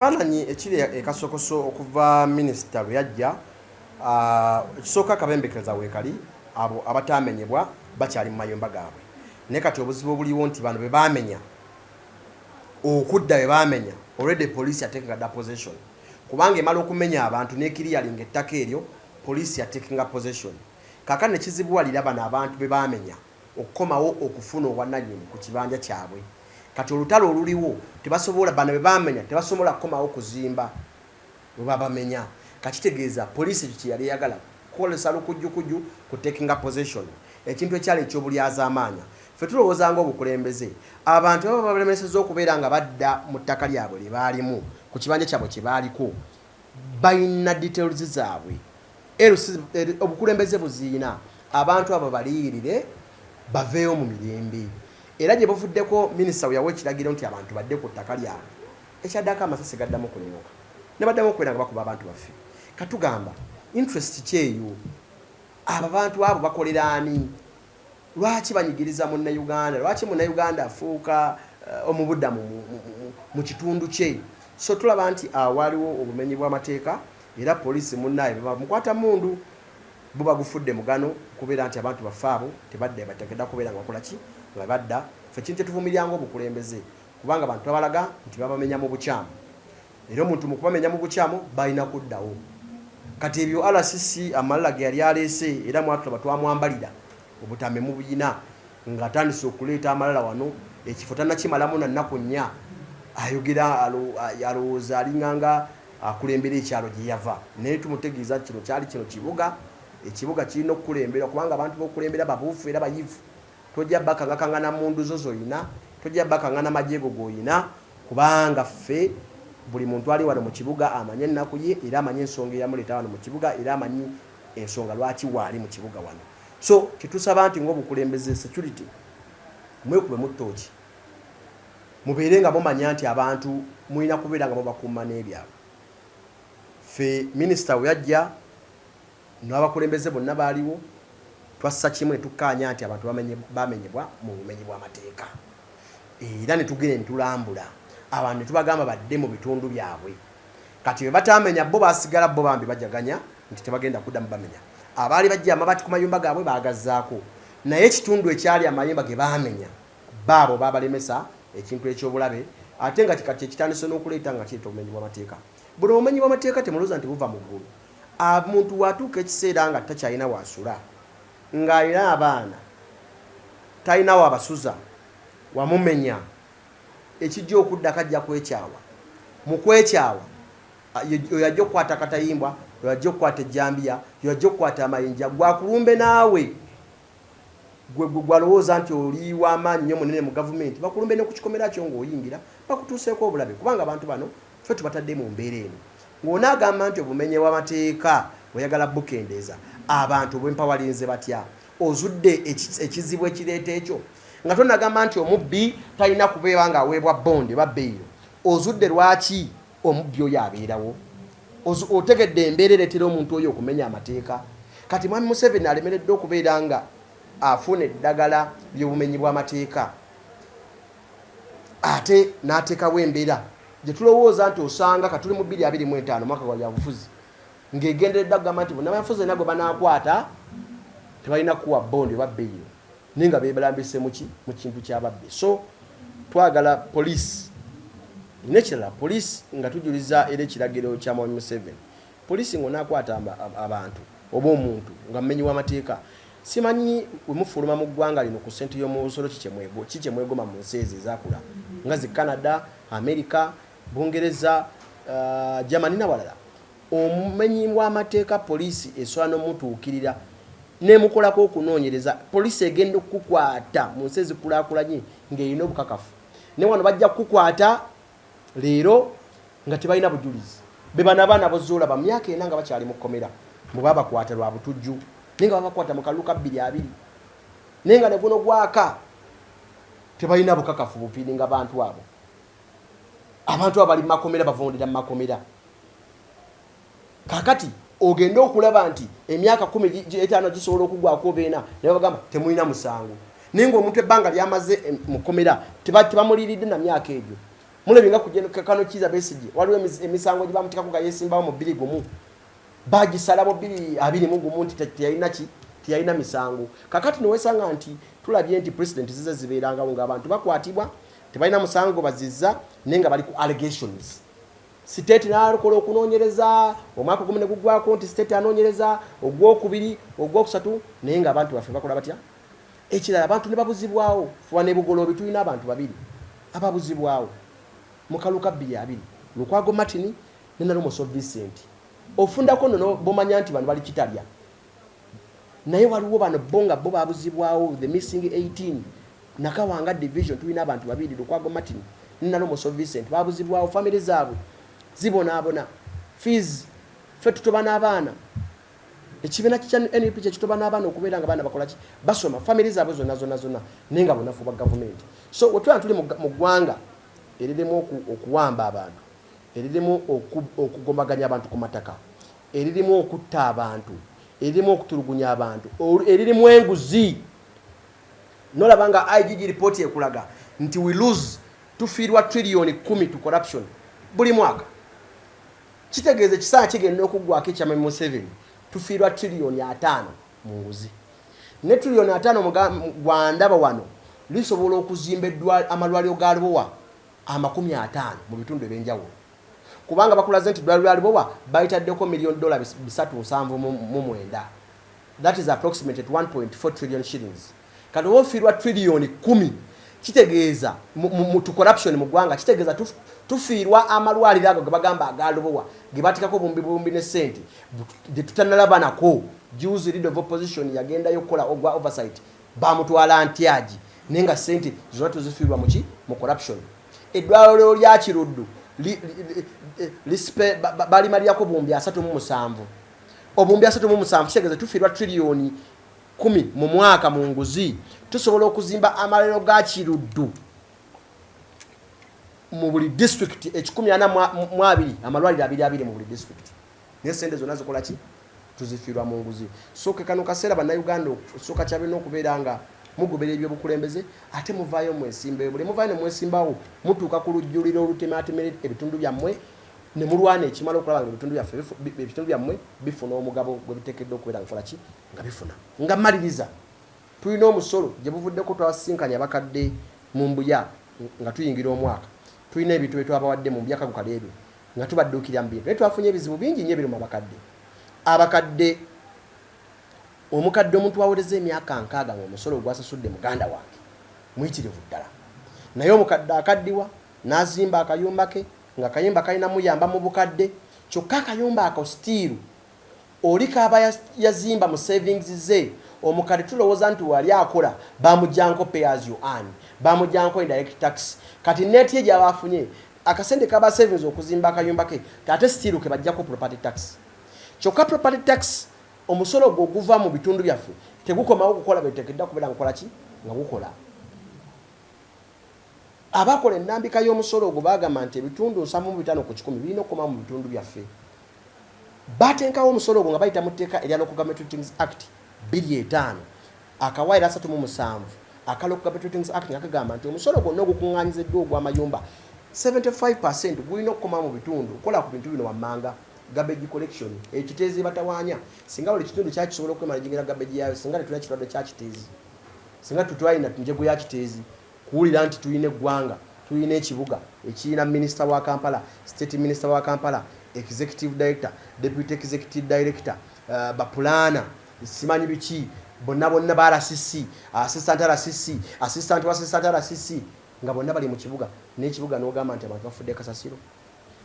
Kifaananyi ekiri ekasokoso okuva minisita bwe yajja ekisooka akabembekeza weekali abo abatamenyebwa bakyali mu mayumba gaabwe naye kati obuzibu obuliwo nti bano be baamenya okudda be baamenya already police taking a possession kubanga emala okumenya abantu n'ekiriyalinga ettaka eryo police taking a possession kakane kizibuwalira bano abantu be baamenya okukomawo okufuna obwannannyini ku kibanja kyabwe kati olutalo oluliwo tebasobola bana be bamenya tebasobola kukomawo kuzimba bwe babamenya kakitegeeza police ekyo yali yagala kukolesa lukujjukujju ku taking a possession ekintu ekyali ekyobulyaza amaanya ffe tulowooza nga obukulembeze abantu baba balemeseza okubeera nga badda mu ttaka lyabwe lye baalimu ku kibanja kyabwe kye baaliko balina details zaabwe obukulembeze buziina abantu abo baliyirire baveeyo mu mirembe era gye bavuddeko minisita we yawa ekiragiro nti abantu badde ku ttaka lyabwe ekyaddako amasasi gaddamu kunyooka ne baddamu okubeera nga bakuba abantu baffe katugamba interest kyeyo abo bantu abo bakolera ani lwaki banyigiriza munnayuganda lwaki munnayuganda afuuka omubudda mu kitundu kye so tulaba nti waliwo obumenyi bw'amateeka era poliisi munnaye bamukwata mundu buba gufudde mugano kubeera nti abantu baffe abo tebadde bateekedwa kubeera nga bakola ki nga badda ffe kintu tetuvumiryanga obukulembeze kubanga abantu babalaga nti babamenya mu bukyamu era omuntu mu kubamenya mu bukyamu balina kuddawo kati ebyo RCC amalala ge yali aleese era mwatulaba twamwambalira obutame mu buyina nga atandise okuleeta amalala wano ekifo tannakimalamu na nnaku nnya ayogera alowooza alinganga akulembera ekyalo gye yava naye tumutegeeza kino kyali kino ekibuga kirina okukulembera kubanga abantu b'okulembera babuufu era bayivu tojja bakangakangana mundu zo zoyina tojja bakangana majeego goyina kubanga ffe buli muntu ali wano mu kibuga amanye ennaku ye era amanye ensonga eyamuleeta wano mu kibuga era amanyi ensonga lwaki waali mu kibuga wano so kitusaba nti ng'obukulembeze security mwekube mu ttooki mubeere nga mumanya nti abantu mulina kubeera nga mubakuuma n'ebyabwe ffe minisita we yajja n'abakulembeze bonna baaliwo twassa kimu ne tukkaanya nti abantu bamenyebwa mu bumenyi bw'amateeka era ne tugenda ne tulambula abantu ne tubagamba badde mu bitundu byabwe kati be batamenya bo basigala bo bambi bajaganya nti tebagenda kuddamu bamenya abaali bajja amabati ku mayumba gaabwe baagazzaako naye ekitundu ekyali amayumba ge baamenya baabo babalemesa ekintu ekyobulabe ate nga kikati ekitandise n'okuleeta nga kireeta obumenyi bw'amateeka buno obumenyi bw'amateeka temulooza nti buva mu ggulu omuntu watuuka ekiseera nga takyalina wasula ng'alina abaana talinawo abasuza wamumenya ekijja okudda kajja kwekyawa mu kwekyawa oyajja okukwata akatayimbwa oyajja okukwata ejjambiya oyajja okukwata amayinja gwakulumbe naawe gwalowooza nti oli w'amaanyi nnyo munene mu gavumenti bakulumbe ne ku kikomera kyo ng'oyingira bakutuuseeko obulabe kubanga abantu bano ffe tubatadde mu mbeera eno ng'onaagamba nti obumenyi bw'amateeka oyagala bukendeeza abantu bwempawalinze batya ozudde ekizibu ekireeta ekyo nga tonagamba nti omubbi talina kubeera nga aweebwa bondi babbeeyo ozudde lwaki omubbi oyo abeerawo otegedde embeera ereetera omuntu oyo okumenya amateeka kati mwami Museveni alemeredde okubeera nga afuna eddagala ly'obumenyi bw'amateeka ate n'ateekawo embeera gye tulowooza nti osanga katuli mu 2025 mwaka gwa byabufuzi ng'egenderedde okugamba nti bannabyabufuzi nagwe banaakwata tebalina kuwa bondi babbeeyo naye nga beebalambise mu kintu kyababbe so twagala poliisi nekirala poliisi nga tujuliza era ekiragiro kya Mwami Museveni poliisi ng'onaakwata abantu oba omuntu nga mumenyi w'amateeka simanyi wemufuluma mu ggwanga lino ku ssente y'omusolo kikyemwegoma mu nsi ezo ezakula nga zi Canada, America, Bungereza, Germany n'awalala omumenyi w'amateeka poliisi esobola n'omutuukirira nemukolako okunoonyereza poliisi egenda okukukwata mu nsi ezikulaakulanye ng'erina obukakafu ne wano bajja kukukwata leero nga tebalina bujulizi be bana abaana bozuula ba myaka ena nga bakyali mu kkomera mu babakwata lwa butujju naye nga babakwata mu kalulu ka 2-2 naye nga ne guno gwaka tebalina bukakafu bupiiringa abantu abo bali mu makomera bavundira mu makomera kakati ogenda okulaba nti emyaka 15 gisobola okugwako beena naye bagamba temulina musango naye ng'omuntu ebbanga lyamaze mu kkomera tebamuliiridde na myaka egyo mulebinga kugenda kano kiza besije waliwo emisango gye bamutikako ga yesimbawo mu 2 gumu bagisalabo 2 gumu nti tiyalina misango kakati nowesanga nti tulabye nti president zize zibeeranga nga abantu bakwatibwa tebalina musango bazizza nenga bali ku allegations state nalukola okunoonyereza omwaka gumene gugwako nti state anoonyereza ogwokubiri ogwokusatu nenga abantu bafe bakola batya ekirala abantu ne babuzibwawo fuwa ne bugolobi tulina abantu babiri ababuzibwawo mukaluka 2 Lukwago Martin ne Nalumoso Vincent ofundako nno bomanya nti bano bali kitalya naye waliwo bano bonga bo babuzibwawo the missing 18 nakawanga division tulina abantu babiri Lukwago Martin ne Nalumoso Vincent babuzibwawo family zaabwe zibona fees fetu tobana abana ekibina kya NUP kye kitobana abana okubeera nga bana bakola ki basoma family zaabwe zonna nenga bonafu ba government so otwa tuli mu gwanga eriremu okuwamba abantu eriremu okugombaganya abantu ku mataka eriremu okutta abantu eriremu okutulugunya abantu eriremu enguzi nolabanga IGG report ekulaga nti we lose tufiirwa trillion 10 to corruption buli mwaka kitegeeze kisaa kigenda okugwako ekyama mu 7 tufiirwa trillion 5 mu nguzi ne trillion 5 gwandaba wano lisobola okuzimba amalwaliro ga Lubowa 50 mu bitundu ebyenjawulo kubanga bakulaze nti eddwaliro lya Lubowa bayitaddeko $379 that is approximately 1.4 trillion shillings kati wofiirwa trillion 10 kitegeeza mu corruption mu gwanga kitegeeza tufiirwa amalwaliro ago ge bagamba aga Lubowa ge batikako bumbi ne sente de tutanalabanako juice leader of opposition yagenda yokola ogwa oversight bamutwala antiaji nenga sente zona tuzifiirwa mu corruption eddwaliro lya Kiruddu bali maliyako bumbi 37 obumbi 37 kitegeeza tufiirwa trillion 10 mu mwaka mu nguzi tusobola okuzimba amalwaliro ga Kiruddu mu buli district 142 amalwaliro 22 mu buli district ne sente zona zikola ki tuzifiirwa mu nguzi so kano kaseera bannayuganda soka kyabena okubeera nga mugobera ebyobukulembeze ate muvaayo mwesimbe buli muvaayo ne mwesimbawo mutuuka ku lujjuliro olutematemere ebitundu byammwe ne mulwana ekimala okulaba nga ebitundu byammwe bifuna omugabo gwe biteekeddwa okubeera nkola ki nga bifuna nga maliriza tulina omusolo gye buvuddeko twasinkanya abakadde mu mbuya nga tuyingira omwaka tulina ebintu byetwabawadde mu mbyaka gukale ebyo nga tubadduukirira mu bintu naye twafunye ebizibu bingi nnyo ebiri mu abakadde omukadde omuntu awoleza emyaka 6 ng'omusolo gwasasudde muganda wange muyitirivu ddala naye omukadde akaddiwa n'azimba akayumba ke nga akayumba kalina muyamba mu bukadde kyokka akayumba ako stiiru oli kaaba yazimba mu savings ze omukadde tulowooza nti wali akola bamugyanko pay as you earn bamugyanko indirect tax kati net ye gy'abafunye akasente kaba savings okuzimba akayumba ke ate stiiru ke bajjako property tax kyokka property tax omusolo gwo guva mu bitundu byaffe tegukomawo okukola betekedde okubeera nkola ki nga gukola abakola ennambika y'omusolo ogwo bagamba nti ebitundu 75 ku 100 birina okukoma mu bitundu byaffe batenkawo omusolo ogwo nga bayita mu tteeka erya Local Government Ratings Act 25 akawaayiro 37 aka Local Government Ratings Act nga kagamba nti omusolo gwonna ogukuŋŋaanyiziddwa ogw'amayumba 75% gulina okukoma mu bitundu okola ku bintu bino wammanga garbage collection ekiteezi batawaanya singa buli kitundu kyakisobola okwemala jingira garbage yayo singa tetulina kirwadde kya kiteezi singa tutwalina njego ya kiteezi kuwulira nti tulina eggwanga tulina ekibuga ekirina minister wa Kampala state minister wa Kampala executive director deputy executive director bapulana simanyi biki bonna ba RCC assistant RCC assistant wa assistant RCC nga bonna bali mu kibuga n'ekibuga n'ogamba nti abantu bafudde kasasiro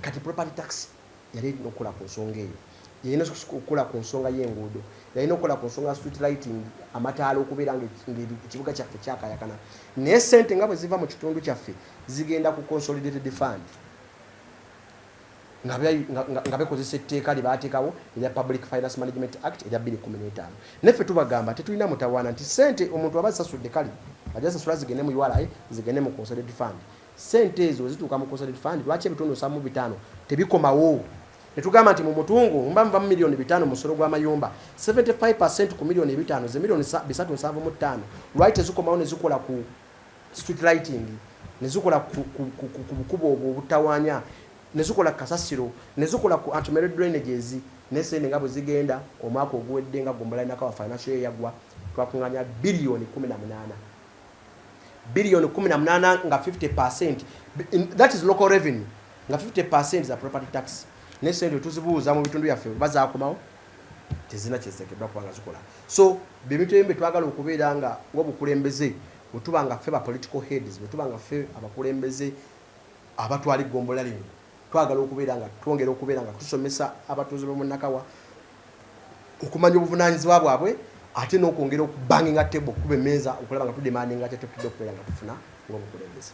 kati property tax yali nokola ku nsonga eyo yalina okukola ku nsonga y'enguudo yalina okukola ku nsonga street lighting amataala okubeera ng'ekibuga kyaffe kyakayakana naye sente nga bwe ziva mu kitundu kyaffe zigenda ku consolidated fund nga bekozesa etteeka lye baateekawo erya Public Finance Management Act erya 2015 neffe tubagamba tetulina mutawaana nti sente omuntu aba zisasudde kale ajja sasula zigende mu URA zigende mu consolidated fund sente ezo zituuka mu consolidated fund lwaki ebitundu 75 tebikomawo netugamba nti mu mutungu mba mu milioni 5 musolo gw'amayumba 75% ku milioni 5 ze milioni 375 lwaki tezikomawo ne zikola ku street lighting ne zikola ku bukubo obutawaanya, ne zikola kasasiro, ne zikola ku antimered drainages, ne sente nga bwe zigenda omwaka oguwedde nga Gombola nakawa financial year yagwa twakunganya billion 18. Billion 18 nga 50%, that is local revenue, nga 50% za property tax. Ne sente tuzibuuza mu bitundu byaffe bazaakomawo tezina kyesekedwa kubanga zikola. So bimitu ebimbe twagala okubeera nga ng'obukulembeze bwe tuba nga ffe ba political heads, bwe tuba nga ffe abakulembeze abatwali Gombola lino, twagala okubeera nga twongera okubeera nga tusomesa abatuuze b'omu Nakawa okumanya obuvunaanyizibwa bwabwe, ate n'okwongera okubanginga table okuba emmeeza okulaba nga tudemandinga ate tutudde okubeera nga tufuna ng'obukulembeze.